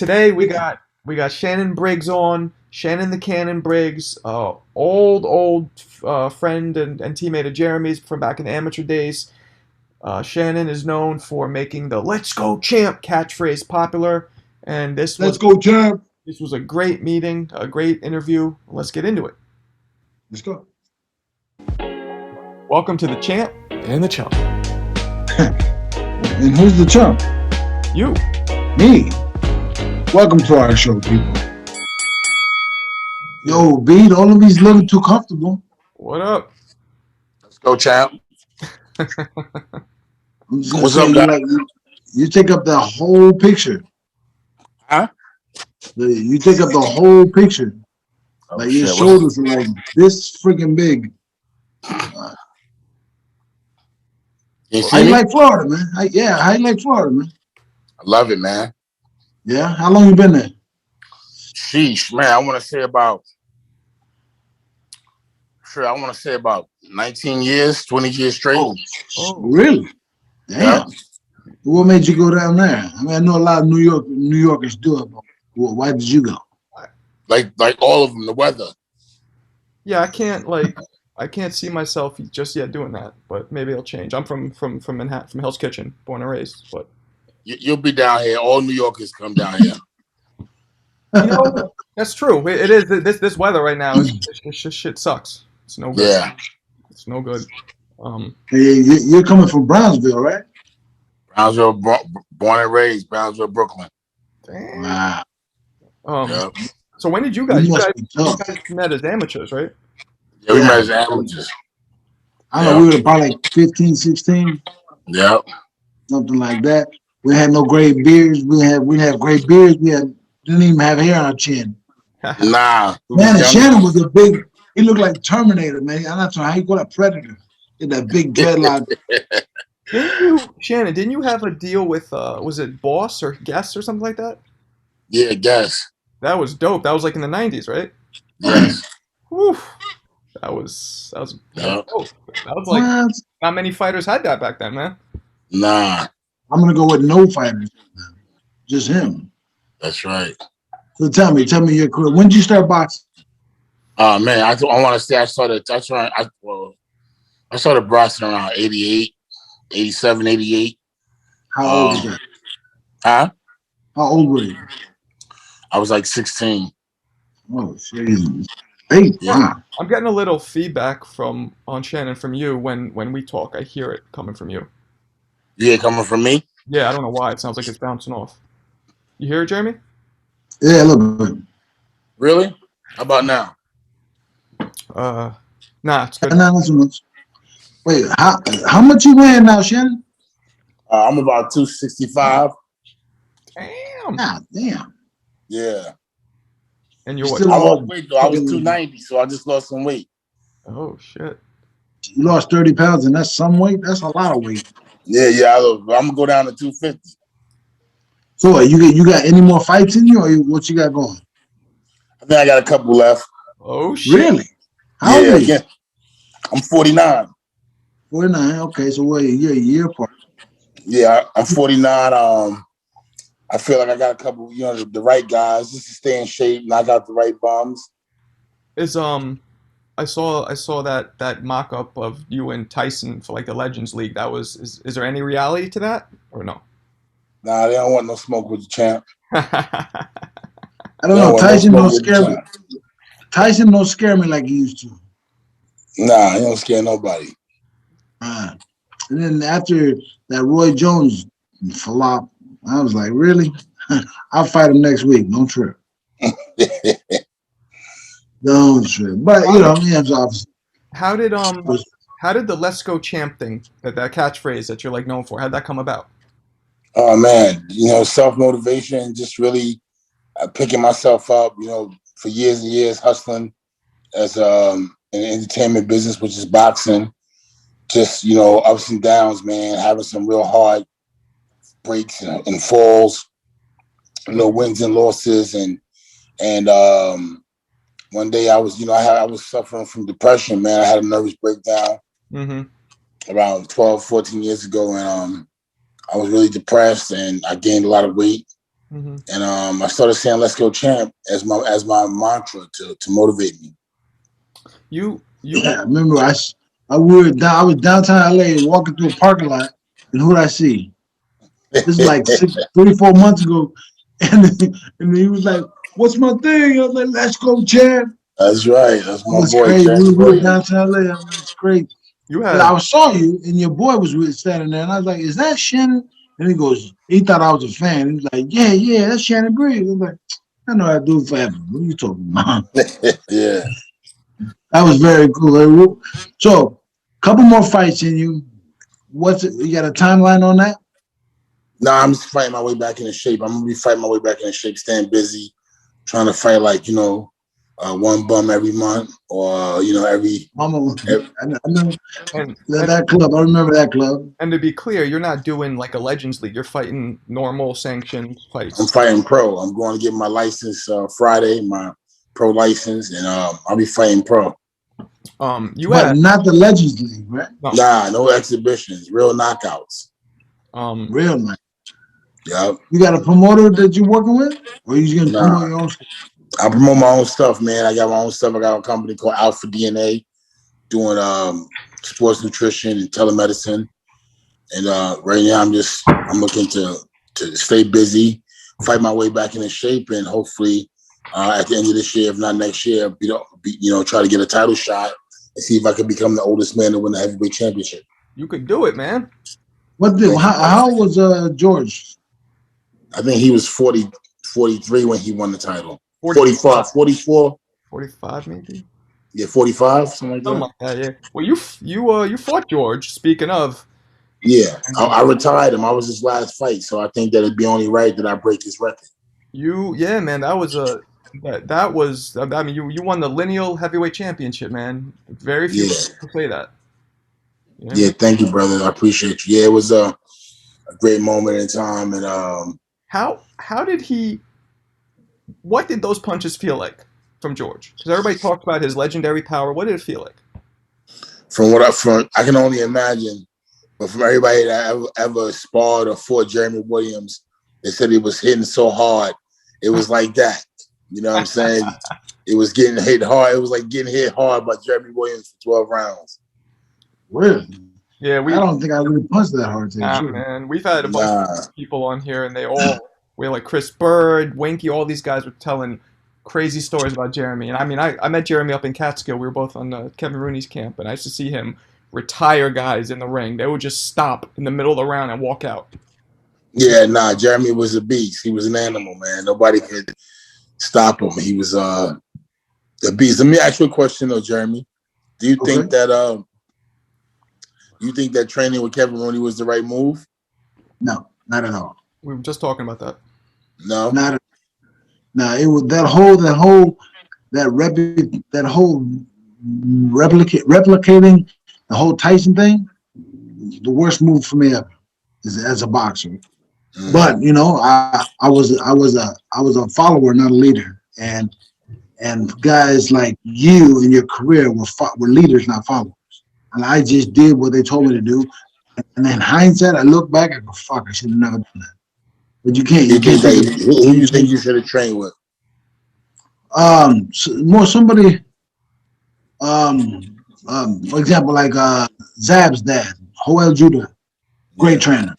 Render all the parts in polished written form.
today we got Shannon Briggs on. Shannon the Cannon Briggs, old friend and teammate of Jeremy's from back in the amateur days. Shannon is known for making the "Let's go champ" catchphrase popular, and Let's go, champ. this was a great meeting, a great interview. Let's get into it. Let's go. Welcome to the champ and the chump. And who's the chump? You. Me. Welcome to our show, people. Yo, B, don't let me a little too comfortable. What up? Let's go, champ. What's up, guys? You take up the whole picture. Huh? You take up the whole picture. Oh, like your shoulders are like this freaking big. How you like Florida, man? How you like Florida, man? I love it, man. Yeah? How long you been there? Sheesh, man. I want to say about 19 years, 20 years straight. Oh, really? Damn. Yeah. What made you go down there? I mean, I know a lot of New Yorkers do it, but why did you go? Like all of them, the weather. Yeah, I can't see myself just yet doing that, but maybe it'll change. I'm from Manhattan, from Hell's Kitchen, born and raised, but you'll be down here. All New Yorkers come down here. You know, that's true. It is this weather right now. Shit sucks. It's no good. Yeah, it's no good. You're coming from Brownsville, right? Brownsville, born and raised, Brownsville, Brooklyn. Damn. Wow. Yep. So when did you guys met as amateurs, right? Yeah, we met as amateurs. I know we were about like 15, 16. Yep. Something like that. We had no gray beards. We had gray beards. Didn't even have hair on our chin. Nah. Man, Shannon was a big. He looked like Terminator, man. I'm not sure how you call that Predator. In that big dreadlock. Shannon, didn't you have a deal with was it Boss or Guess or something like that? Yeah, Guess. That was dope. That was like in the 90s, right? Yes. Whew. That was dope. That was like not many fighters had that back then, man. Nah. I'm gonna go with no fighters. Just him. That's right. So tell me your career. When did you start boxing? Man, I want to say I started boxing around 88, 87, 88. How old was that? Huh? How old were you? I was like 16. Oh, shit. Hey, yeah. I'm getting a little feedback on Shannon from you when we talk. I hear it coming from you. You hear it coming from me? Yeah, I don't know why. It sounds like it's bouncing off. You hear it, Jeremy? Yeah, a little bit. Really? How about now? Nah, it's good. Not so much. Wait, how much you weighing now, Shannon? I'm about 265. Damn. God damn. Yeah. And you're what? I lost weight though. I was 290, so I just lost some weight. Oh shit. You lost 30 pounds, and that's some weight. That's a lot of weight. Yeah. I'm gonna go down to 250. So you got any more fights in you, or what you got going? I think I got a couple left. Oh shit. Really? How old are you? I'm 49. 49. Okay, so you're a year apart. Yeah, I'm 49. I feel like I got a couple, the right guys just to stay in shape, and I got the right bums. I saw that mock up of you and Tyson for like the Legends League. Is there any reality to that or no? Nah, they don't want no smoke with the champ. I don't know. Tyson don't scare me. Tyson don't scare me like he used to. Nah, he don't scare nobody. And then after that Roy Jones flop, I was like, really? I'll fight him next week. Don't trip. Don't trip. But obviously. How did the "Let's go champ" thing, that catchphrase that you're like known for, how'd that come about? Oh man, self-motivation, just really picking myself up, for years and years, hustling as an entertainment business, which is boxing. Just, ups and downs, man, having some real hard breaks and falls, wins and losses. And one day I was, I was suffering from depression, man. I had a nervous breakdown around 12, 14 years ago. And I was really depressed and I gained a lot of weight. And I started saying "Let's go, champ" as my mantra to motivate me. I remember I was downtown LA walking through a parking lot, and who did I see? This is like 3-4 months ago, and he was like, "What's my thing?" I was like, "Let's go, champ." That's right. That's my That's boy. crazy. We were Williams. downtown LA. I'm like, it's crazy. I saw you, and your boy was standing there, and I was like, "Is that Shannon?" And he goes, he thought I was a fan. He was like, "Yeah, that's Shannon Briggs." I'm like, "I know that dude forever. What are you talking about?" Yeah. That was very cool. So, couple more fights in you. You got a timeline on that? No, I'm just fighting my way back into shape. I'm gonna be fighting my way back into shape, staying busy, trying to fight like one bum every month, or every. I know that club. I remember that club. And to be clear, you're not doing like a Legends League. You're fighting normal sanctioned fights. I'm fighting pro. I'm going to get my license Friday, my pro license, and I'll be fighting pro. But not the Legends League, right? No. Nah, no exhibitions, real knockouts. Real nice. Yep. You got a promoter that you're working with, or you just gonna promote your own stuff? I promote my own stuff, man. I got my own stuff. I got a company called Alpha DNA, doing sports nutrition and telemedicine. And right now, I'm looking to stay busy, fight my way back into shape, and hopefully at the end of this year, if not next year, try to get a title shot and see if I can become the oldest man to win the heavyweight championship. You could do it, man. How was George? I think he was 43 when he won the title. 44 maybe. Yeah, 45, something like that. Yeah. Well, you fought George. Speaking of. Yeah, I retired him. I was his last fight, so I think that it'd be only right that I break his record. Man, that was that was. I mean, you won the lineal heavyweight championship, man. Very few people say that. Yeah, thank you, brother. I appreciate you. Yeah, it was a great moment in time, and how did he? What did those punches feel like from George? Because everybody talked about his legendary power. What did it feel like? From I can only imagine. But from everybody that ever sparred or fought Jeremy Williams, they said he was hitting so hard. It was like that. You know what I'm saying? It was getting hit hard. It was like getting hit hard by Jeremy Williams for 12 rounds. Really? Yeah, I don't think I really punched that hard. Man. We've had a bunch of people on here, and we had like Chris Bird, Winky, all these guys were telling crazy stories about Jeremy. And I mean, I met Jeremy up in Catskill. We were both on Kevin Rooney's camp, and I used to see him retire guys in the ring. They would just stop in the middle of the round and walk out. Yeah, Jeremy was a beast. He was an animal, man. Nobody could stop him. He was a beast. Let me ask you a question though, Jeremy. Do you think that training with Kevin Rooney was the right move? No, not at all. We were just talking about that. No, not at all. No, it was replicating the whole Tyson thing, the worst move for me ever as a boxer. Mm-hmm. But I was a follower, not a leader, and guys like you in your career were leaders, not followers. And I just did what they told me to do. And in hindsight, I look back and go, "Fuck, I should have never done that." But you can't. Who do you think you should have trained with? Somebody. For example, like Zab's dad, Joel Judah, great trainer.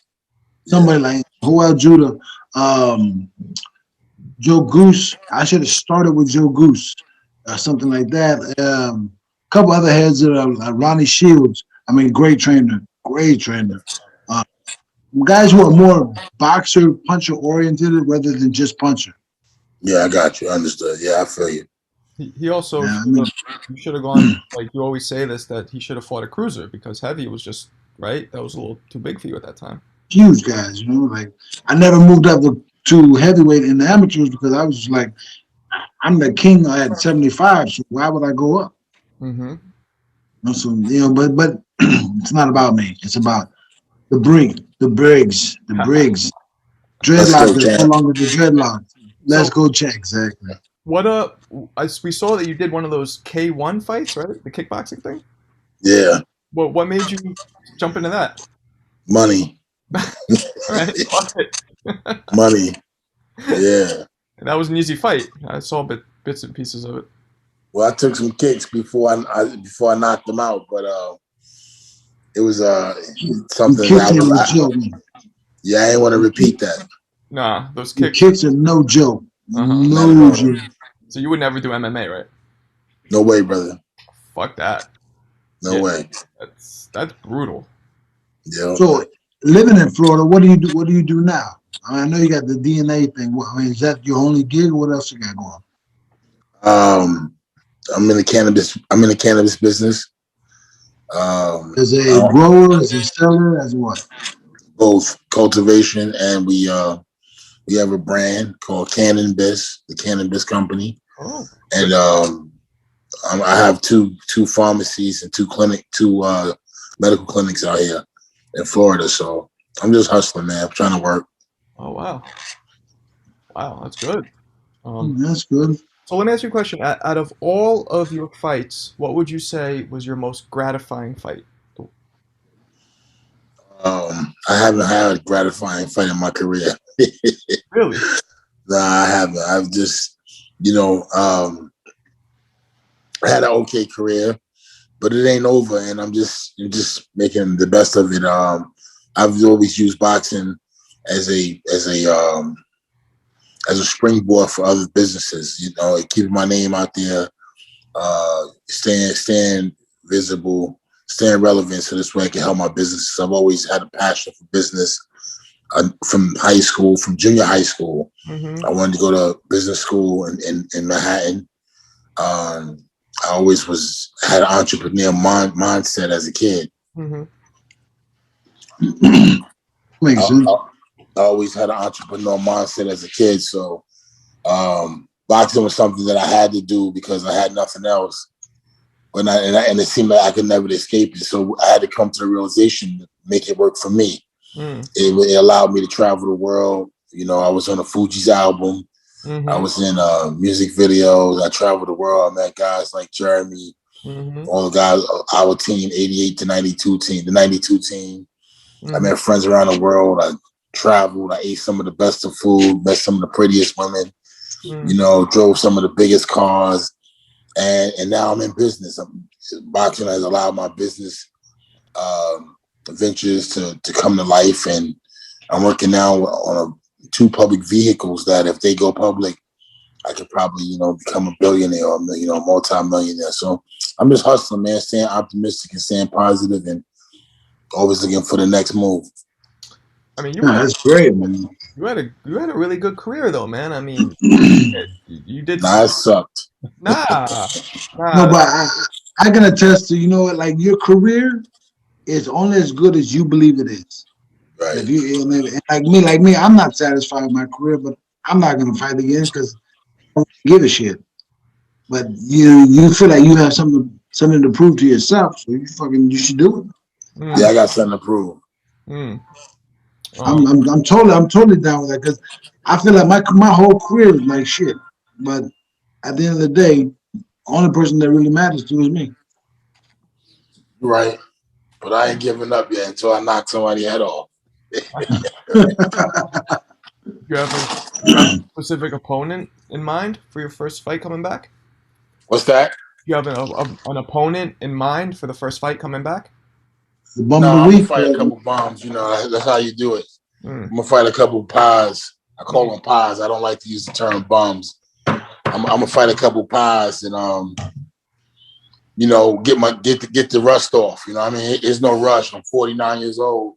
Somebody like Joel Judah, Joe Goose. I should have started with Joe Goose, or something like that. A couple other heads, Ronnie Shields. I mean, great trainer. Guys who are more boxer, puncher oriented rather than just puncher. Yeah, I got you. Understood. Yeah, I feel you. He also should have gone, like you always say this, that he should have fought a cruiser because heavy was just, right? That was a little too big for you at that time. Huge guys, like I never moved up to heavyweight in the amateurs because I was like, I'm the king at 75, so why would I go up? Mm-hmm. But it's not about me. It's about the Briggs. Dreadlock is no longer the dreadlock. Let's go check, exactly. What we saw that you did one of those K1 fights, right? The kickboxing thing? Yeah. What made you jump into that? Money. All right. Money. Yeah. And that was an easy fight. I saw bits and pieces of it. Well, I took some kicks before I knocked him out, but it was You something kicks that ain't no joke, man. yeah, I didn't want to repeat that. Nah, those The kicks. kicks are no joke. No Never. joke. So you would never do MMA, right? No way, brother. Fuck that. No way. That's brutal. Yeah. So living in Florida, what do you do? What do you do now? I know you got the DNA thing. I mean, is that your only gig? What else you got going? I'm in the cannabis business. As a grower, as a seller, as what? Both cultivation and we have a brand called Cannabis, the Cannabis Company, Oh. and I have two pharmacies and two medical clinics out here in Florida. So I'm just hustling, man. I'm trying to work. Oh wow. Wow, that's good. That's good. So let me ask you a question. Out of all of your fights, what would you say was your most gratifying fight? I haven't had a gratifying fight in my career. Really? Nah, I haven't. I've just, I had an okay career, but it ain't over, and I'm just making the best of it. I've always used boxing as a springboard for other businesses. Keeping my name out there, staying visible, staying relevant, so this way I can help my businesses. I've always had a passion for business. From high school, from junior high school, I wanted to go to business school in Manhattan. I always had an entrepreneur mindset as a kid. Makes sense. I always had an entrepreneur mindset as a kid. So boxing was something that I had to do because I had nothing else. And it seemed like I could never escape it. So I had to come to the realization to make it work for me. It allowed me to travel the world. I was on a Fuji's album. I was in music videos. I traveled the world. I met guys like Jeremy, all the guys, our team, 88 to 92 team, the 92 team. I met friends around the world. I traveled. I ate some of the best of food, met some of the prettiest women, drove some of the biggest cars. And now I'm in business. Boxing has allowed my business ventures to come to life, and I'm working now on two public vehicles that if they go public, I could probably become a billionaire or multi-millionaire. So I'm just hustling, man, staying optimistic and staying positive, and always looking for the next move. I mean, That's great, man. You had a really good career though, man. I mean, you did. Nah, it sucked. Nah. No, but I can attest to like your career is only as good as you believe it is. Right. If you like me, I'm not satisfied with my career, but I'm not gonna fight again because I don't give a shit. But you feel like you have something to prove to yourself, so you should do it. Yeah, I got something to prove. I'm totally down with that because I feel like my whole career is like shit. But at the end of the day, the only person that really matters to is me. Right. But I ain't giving up yet until I knock somebody's head off. You have a specific opponent in mind for your first fight coming back? What's that? You have an opponent in mind for the first fight coming back? The bum I'm of the gonna week. fight a couple bombs. That's how you do it. Mm. I'm gonna fight a couple pies. I call them pies. I don't like to use the term bums. I'm gonna fight a couple pies and get the rust off. I mean, there's no rush. I'm 49 years old.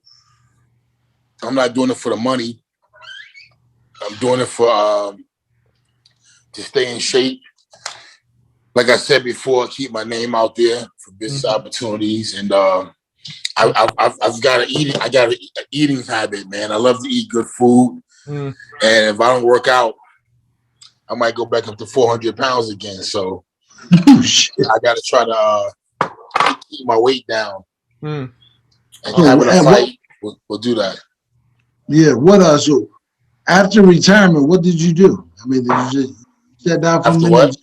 I'm not doing it for the money. I'm doing it for to stay in shape. Like I said before, keep my name out there for business opportunities, and I've got an eating habit, man. I love to eat good food, and if I don't work out, I might go back up to 400 pounds again. So I got to try to keep my weight down, and having a fight will do that. Yeah. What so after retirement, what did you do? I mean, did you just sit down for a minute? What?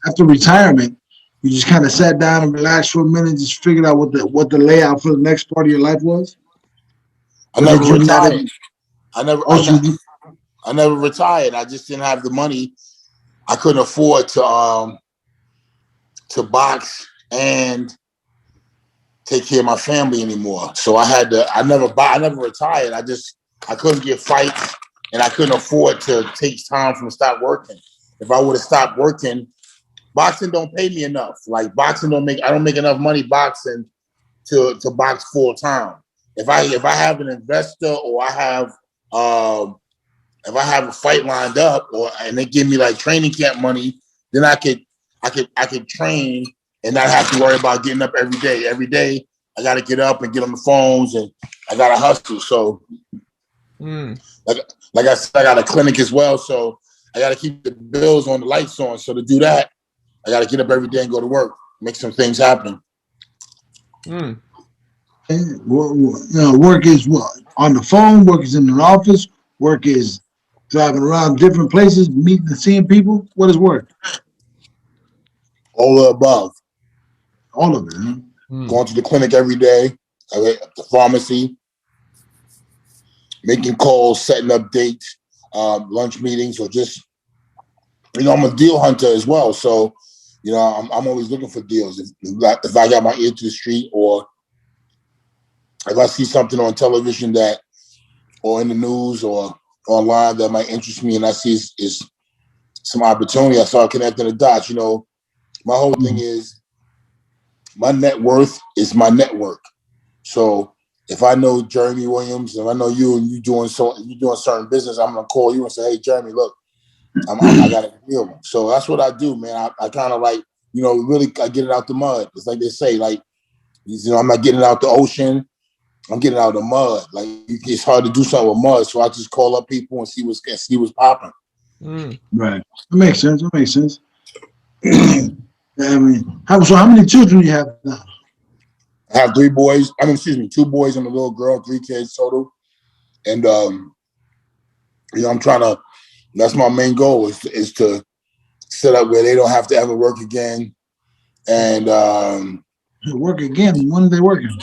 After retirement, you just kind of sat down and relaxed for a minute, just figured out what the layout for the next part of your life was. I never retired. I I never retired. I just didn't have the money. I couldn't afford to box and take care of my family anymore. So I never retired. I couldn't get fights, and I couldn't afford to take time from stop working. If I would have stopped working, boxing don't pay me enough. Like boxing I don't make enough money boxing to box full time. If I have an investor or I have if I have a fight lined up and they give me like training camp money, then I could train and not have to worry about getting up every day. Every day I got to get up and get on the phones and I got to hustle. So like I said, I got a clinic as well. So I got to keep the bills on, the lights on. So to do that, I got to get up every day and go to work, make some things happen. And, work is what? On the phone, work is in an office, work is driving around different places, meeting and seeing people. What is work? All the above. All of it, huh? Going to the clinic every day, at the pharmacy, making calls, setting up dates, lunch meetings, or just, I'm a deal hunter as well. So, I'm always looking for deals. If I got my ear to the street, or if I see something on television or in the news or online that might interest me, and I see is some opportunity, I start connecting the dots. My whole thing is my net worth is my network. So if I know Jeremy Williams, if I know you and you're doing certain business, I'm gonna call you and say, "Hey, Jeremy, look, I got a deal." So that's what I do, man. I kind of like, really, I get it out the mud. It's like they say, like, I'm not getting it out the ocean. I'm getting out of the mud. Like, it's hard to do something with mud, so I just call up people and see what's popping. Right. That makes sense. I mean, how many children do you have now? I have 2 boys and a little girl, 3 kids total. And I'm trying to. That's my main goal is to set up where they don't have to ever work again. And work again? When are they working?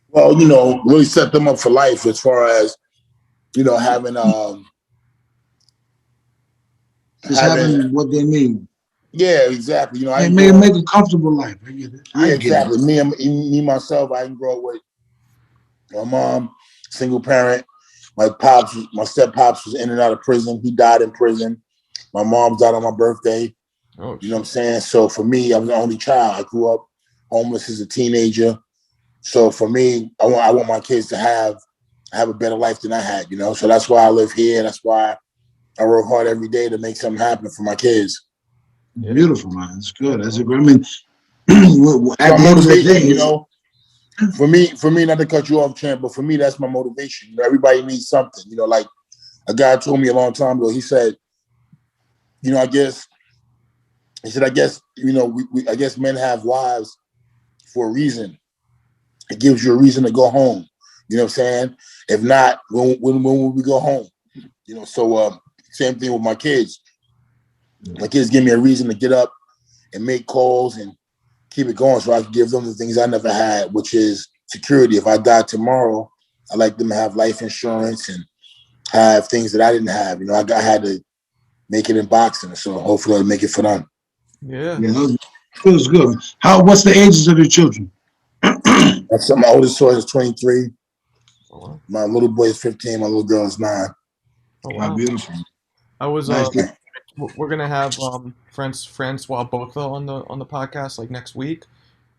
Well, really set them up for life as far as having having what they need. Yeah, exactly. I make a comfortable life. I get it. Exactly. Me myself, I didn't grow up with my mom, single parent. My step pops was in and out of prison. He died in prison. My mom died on my birthday. Oh, you know what I'm saying? So for me, I was the only child. I grew up homeless as a teenager. So for me, I want my kids to have a better life than I had. So that's why I live here. That's why I work hard every day to make something happen for my kids. Yeah. Beautiful, man. It's good. That's a great. I mean, at the end of the day, for me, not to cut you off, Champ, but for me, that's my motivation. Everybody needs something. Like a guy told me a long time ago. He said, I guess I guess men have wives for a reason. It gives you a reason to go home. You know what I'm saying? If not, when will we go home? So same thing with my kids. My kids give me a reason to get up and make calls and keep it going so I can give them the things I never had, which is security. If I die tomorrow, I like them to have life insurance and have things that I didn't have. I had to make it in boxing, so hopefully I'll make it for them. Yeah. That was good. What's the ages of your children? My oldest son is 23. Oh, wow. My little boy is 15. My little girl is 9. Oh, wow. Beautiful. I was we're gonna have Francois Botha on the podcast like next week,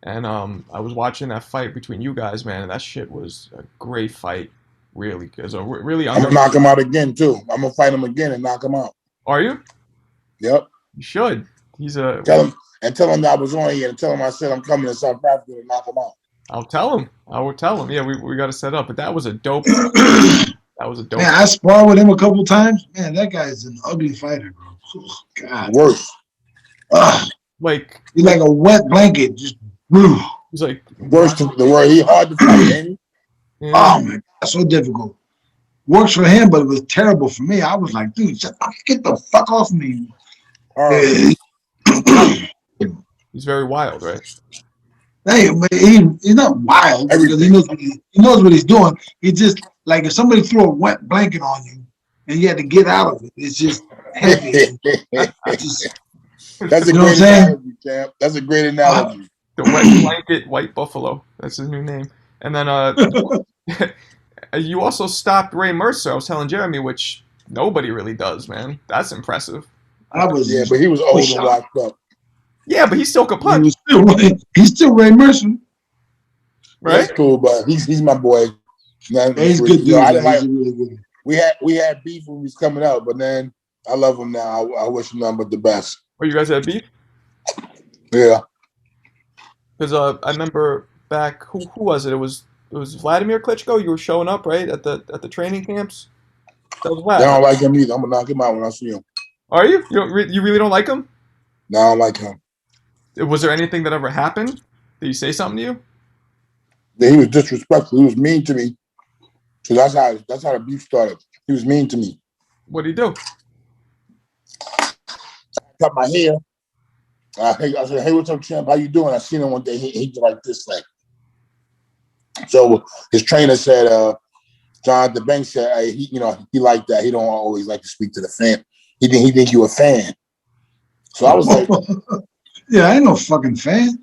and I was watching that fight between you guys, man. And that shit was a great fight, really good. So really, I'm gonna knock him out again too. I'm gonna fight him again and knock him out. Are you? Yep. You should. He's a tell him that I was on here and tell him I said I'm coming to South Africa to knock him out. I'll tell him. I will tell him. Yeah, we got to set up. But that was a dope. Man, I sparred with him a couple times. Man, that guy's an ugly fighter, bro. Oh, God. Worse. He's like a wet blanket. Just he's like worse than the word. He's hard to fight, ain't he? Yeah. Oh my God, so difficult. Works for him, but it was terrible for me. I was like, dude, get the fuck off me. He's very wild, right? Hey, he's not wild because he knows what he's doing. He just like if somebody threw a wet blanket on you and you had to get out of it. It's just heavy. Just, That's a you know what great I'm saying? analogy, champ. That's a great analogy. The wet blanket, White Buffalo. That's his new name. And then you also stopped Ray Mercer. I was telling Jeremy, which nobody really does, man. That's impressive. I was Yeah, but he was old and shocked. locked up. Yeah, but he still could He punch, was still Ray Mercer. right? That's cool, but he's my boy. Yeah, he's a good dude. I didn't like. He's a really good. We had beef when he was coming out, but then I love him now. I wish him nothing but the best. Oh, you guys had beef? Yeah. Because I remember back, who was it? It was Wladimir Klitchko. You were showing up, right, at the training camps. That was Vlad. I don't like him either. I'm gonna knock him out when I see him. Are you? You really don't like him? No, I don't like him. Was there anything that ever happened? Did he say something to you? Yeah, he was disrespectful. He was mean to me. So that's how the beef started. He was mean to me. What did he do? Cut my hair. I said, "Hey, what's up, champ? How you doing?" I seen him one day. He did like this, like. So his trainer said, John the Bank said, hey, he liked that. He don't always like to speak to the fan. He think you a fan. So I was like, yeah, I ain't no fucking fan.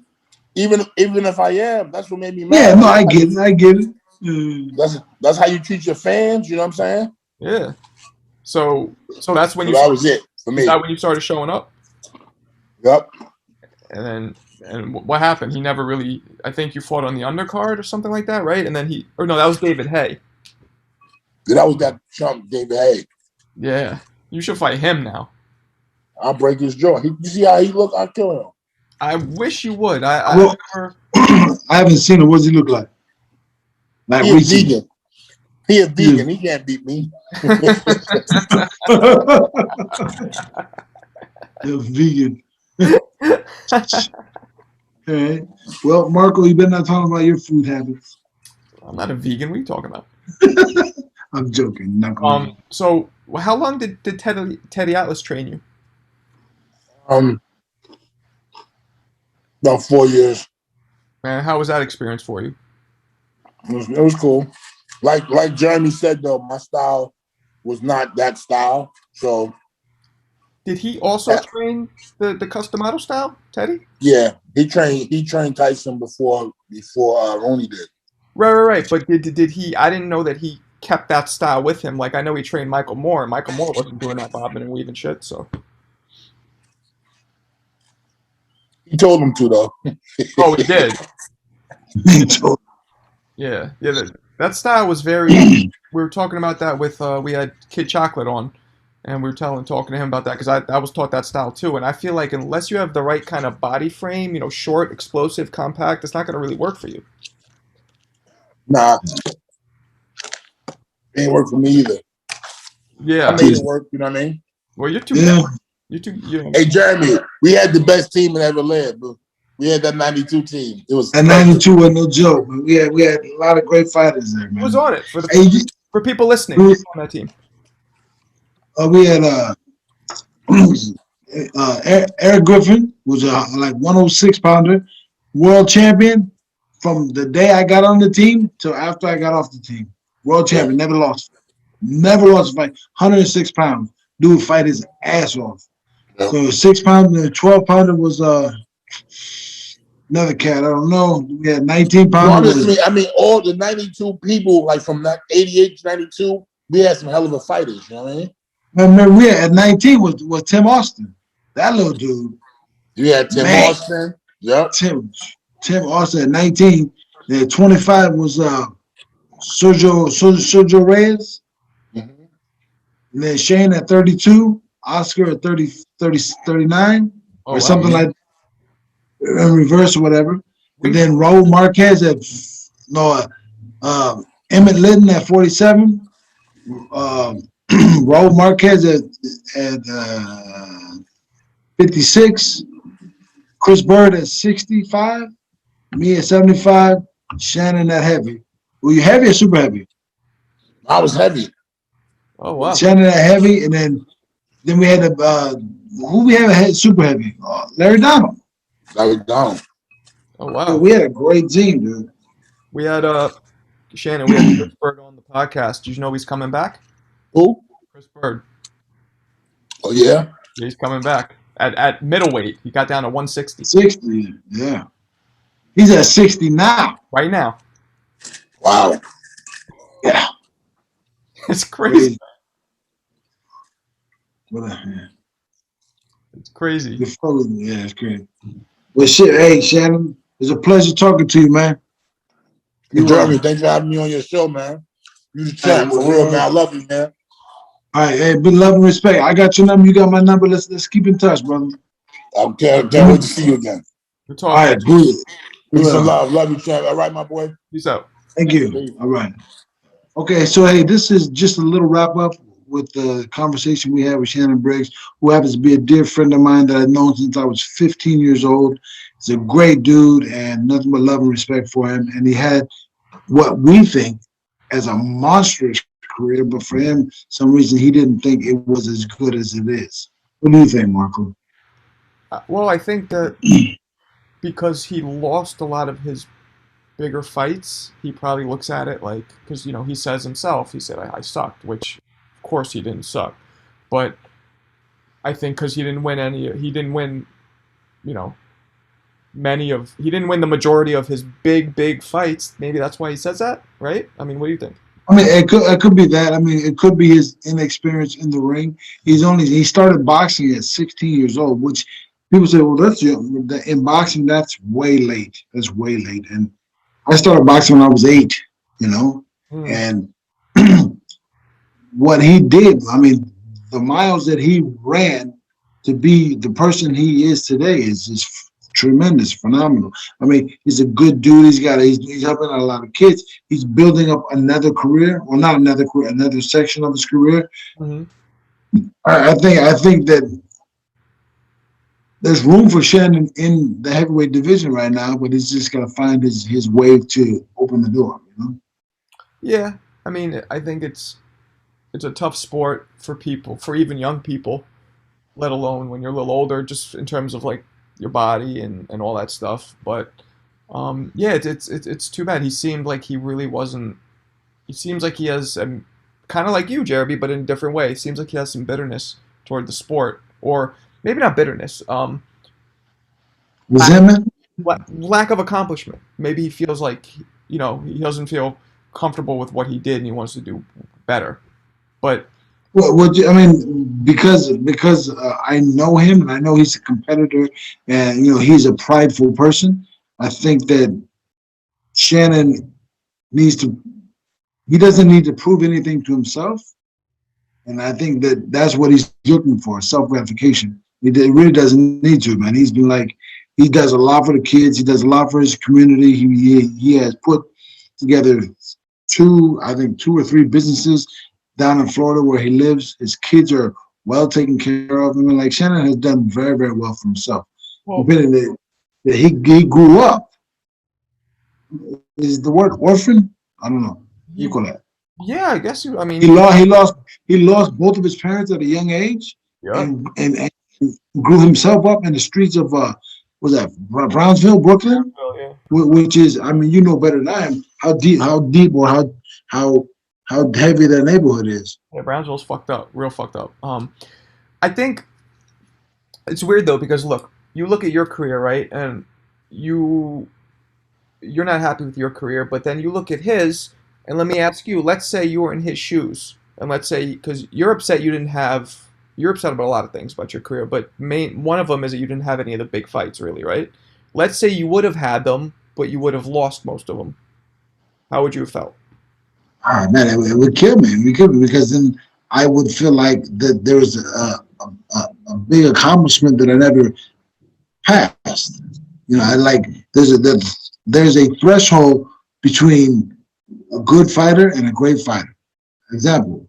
Even if I am, that's what made me mad. Yeah, no, I get it. That's how you treat your fans. You know what I'm saying? Yeah. So that's when that was it for me. Is that when you started showing up? Yep. And what happened? He never really. I think you fought on the undercard or something like that, right? And then that was David Haye. Yeah, that was that chump David Haye. Yeah, you should fight him now. I'll break his jaw. You see how he look? I'll kill him. I wish you would. I haven't seen him. What does he look like? Like he a vegan. He a vegan. He can't beat me. You're vegan. Okay. Well, Marco, you better not talk about your food habits. I'm not a vegan. What are you talking about? I'm joking. So how long did Teddy Atlas train you? About 4 years. Man, how was that experience for you? It was cool. Like Jeremy said though, my style was not that style. So did he also train the custom model style, Teddy? Yeah, he trained Tyson before Rooney did. Right. But did he? I didn't know that he kept that style with him. Like I know he trained Michael Moore, and Michael Moore wasn't doing that bobbing and weaving shit. So he told him to though. Oh, he did. He told. Yeah. That style was very. We were talking about that with we had Kid Chocolate on, and we were talking to him about that because I was taught that style too, and I feel like unless you have the right kind of body frame, short, explosive, compact, it's not going to really work for you. Nah, it ain't work for me either. Yeah, I made it work. You know what I mean? Well, you're too. Hey, Jeremy, we had the best team that ever lived. Bro. We had that '92 team. It was that '92 was no joke. Man. We had a lot of great fighters there, man. Who was on it for people listening? Who was on that team? We had Eric Griffin was a 106 pounder, world champion from the day I got on the team till after I got off the team. World champion, never lost a fight. 106 pounds, dude fight his ass off. Yep. So 6 pounder and 12 pounder was another cat. I don't know. We had 19 pounders. Honestly, I mean, all the 92 people, like from 88 to 92, we had some hell of a fighters. You know what I mean? Remember, we had at 19 was Tim Austin. That little dude. You had Tim Austin. Yep. Tim Austin at 19. Then 25 was Sergio Reyes. Mm-hmm. And then Shane at 32. Oscar at 39 or something like that. In reverse or whatever. And then Raul Marquez at Emmett Litton at 47. Raul Marquez at 56. Chris Bird at 65. Me at 75. Shannon at heavy. Were you heavy or super heavy? I was heavy. Oh wow. Shannon at heavy, and then we had who we had super heavy? Larry Donald. Larry Donald. Oh wow. So we had a great team, dude. We had Shannon. We had Chris Bird on the podcast. Did you know he's coming back? Who? Chris Bird. Oh yeah. Yeah, he's coming back at middleweight. He got down to 160 60, yeah. He's at 60 now. right now. Wow. Yeah. It's crazy. It's crazy. Yeah, it's crazy. Well, shit, hey, Shannon, it's a pleasure talking to you, man. Jeremy, thanks for having me on your show, man. You the champ, for real, man. I love you, man. All right, hey, big love and respect. I got your number. You got my number. Let's keep in touch, brother. Can't wait to see you again. We're talking. All right, good. Peace and love. Love you, champ. All right, my boy. Peace out. Thank you. All right. Okay, so hey, this is just a little wrap up with the conversation we had with Shannon Briggs, who happens to be a dear friend of mine that I've known since I was 15 years old. He's a great dude and nothing but love and respect for him. And he had what we think as a monstrous career, but for him, some reason he didn't think it was as good as it is. What do you think, Marco? Well, I think that because he lost a lot of his bigger fights, he probably looks at it like, because he says himself, he said I sucked, which of course he didn't suck, but I think because he didn't win he didn't win the majority of his big fights. Maybe that's why he says that, right? I mean, what do you think? I mean, it could be that. I mean, it could be his inexperience in the ring. He started boxing at 16 years old, which people say, well, that's young. In boxing, that's way late. That's way late. And I started boxing when I was 8, and what he did, I mean, the miles that he ran to be the person he is today is just tremendous, phenomenal. I mean, he's a good dude. He's helping out a lot of kids. He's building up another career, well, not another career, another section of his career. Mm-hmm. I think that there's room for Shannon in the heavyweight division right now, but he's just got to find his way to open the door. Yeah, I mean, I think it's a tough sport for people, for even young people, let alone when you're a little older, just in terms of like your body and all that stuff. But yeah, it's too bad. He seemed like he really wasn't. He seems like he has kind of like you, Jeremy, but in a different way. It seems like he has some bitterness toward the sport, or maybe not bitterness. Resentment. Lack of accomplishment. Maybe he feels like he doesn't feel comfortable with what he did, and he wants to do better. But I mean, because I know him and I know he's a competitor and he's a prideful person. I think that Shannon he doesn't need to prove anything to himself, and I think that that's what he's looking for, self-gratification. He really doesn't need to, man. He's been like, he does a lot for the kids. He does a lot for his community. He has put together two or three businesses down in Florida where he lives. His kids are well taken care of. I mean, like Shannon has done very, very well for himself. Well, that he grew up. Is the word orphan? I don't know. You call that? Yeah, I guess I mean, he lost both of his parents at a young age, yeah, and grew himself up in the streets of was that Brownsville, Brooklyn? Yeah. Which is, I mean, you know better than I am how deep or how heavy that neighborhood is. Yeah, Brownsville's fucked up, real fucked up. I think it's weird though, because you look at your career, right, and you're not happy with your career, but then you look at his, and let me ask you, let's say you were in his shoes, and let's say, because you're upset you're upset about a lot of things about your career, but one of them is that you didn't have any of the big fights, really, right? Let's say you would have had them, but you would have lost most of them. How would you have felt? Ah, man, it would kill me. It would kill me because then I would feel like that there was a big accomplishment that I never passed. There's a threshold between a good fighter and a great fighter. Example,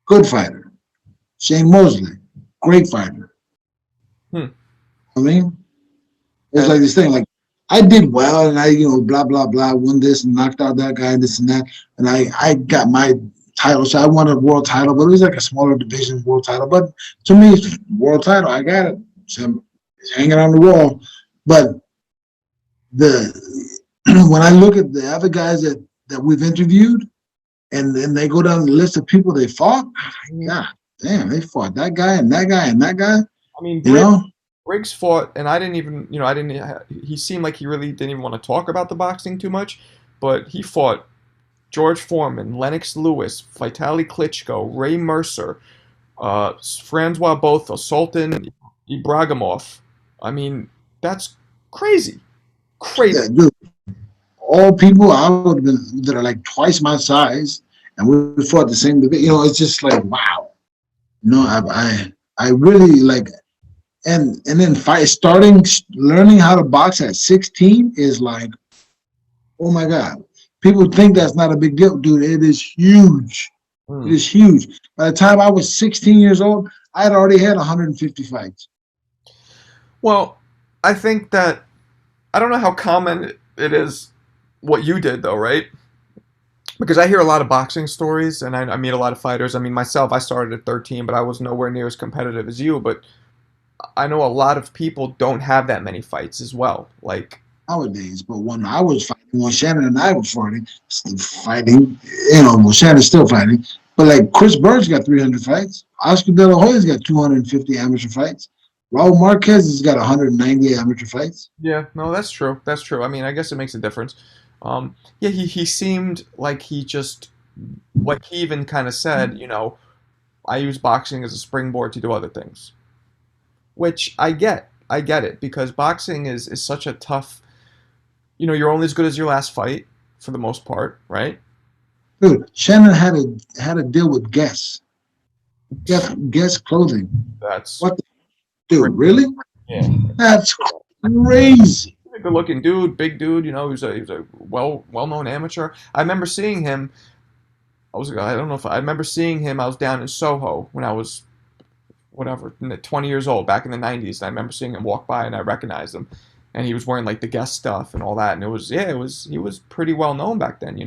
good fighter, Shane Mosley, great fighter. I mean, it's like this thing, like I did well and I, blah, blah, blah, won this and knocked out that guy, this and that. And I got my title. So I won a world title, but it was like a smaller division world title. But to me, it's world title. I got it. So it's hanging on the wall. But when I look at the other guys that we've interviewed and they go down the list of people they fought. God damn, they fought that guy and that guy and that guy. I mean, You know, Briggs fought, and I didn't even, I didn't. He seemed like he really didn't even want to talk about the boxing too much, but he fought George Foreman, Lennox Lewis, Vitaly Klitchko, Ray Mercer, Francois Botha, Sultan Ibragimov. I mean, that's crazy, crazy. yeah, dude, all people I would have been that are like twice my size, and we fought the same debate. You know, it's just like wow. No, I really like, and then learning how to box at 16 is like, oh my God. People think that's not a big deal, dude. It is huge. It is huge. By the time I was 16 years old, I had already had 150 fights. Well, I think that I don't know how common it is what you did though, right? Because I hear a lot of boxing stories and I meet a lot of fighters. I mean, myself, I started at 13, but I was nowhere near as competitive as you. But I know a lot of people don't have that many fights as well. Like Nowadays, but when I was fighting, when Shannon and I were fighting, you know, well, Shannon's still fighting, but like Chris Bird's got 300 fights. Oscar De La Hoya's got 250 amateur fights. Raul Marquez has got 190 amateur fights. yeah, no, that's true. That's true. I mean, I guess it makes a difference. Yeah, he seemed like he just, like he even kind of said, I use boxing as a springboard to do other things, which I get. I get it because boxing is such a tough, you're only as good as your last fight for the most part, right? Dude, Shannon had to deal with Guess clothing. That's what, dude? crazy. Really? Yeah. That's crazy. He's a good-looking dude, big dude. He was a well-known amateur. I remember seeing him. I don't know if I remember seeing him. I was down in Soho when I was whatever 20 years old back in the 90s. And I remember seeing him walk by and I recognized him, and he was wearing like the Guess stuff and all that. And he was pretty well known back then.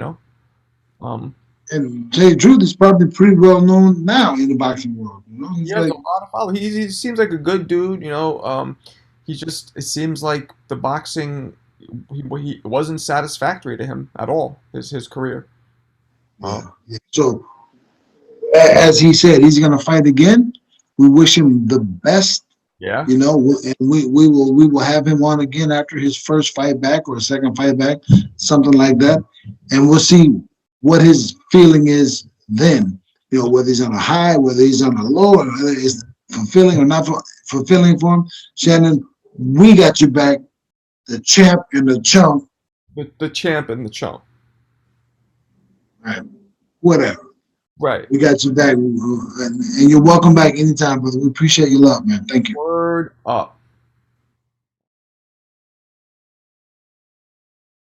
And to tell you the truth, he's probably pretty well known now in the boxing world. He has a lot of followers. He seems like a good dude. It seems like the boxing he wasn't satisfactory to him at all. His career. Yeah. So, as he said, he's going to fight again. We wish him the best. Yeah. And we will have him on again after his first fight back or second fight back, something like that, and we'll see what his feeling is then. Whether he's on a high, whether he's on a low, or whether it's fulfilling or not fulfilling for him. Shannon, we got you back, the champ and the chump. The champ and the chump. Right. Whatever. Right. We got you back, and you're welcome back anytime, brother. We appreciate your love, man. Thank you. Word up.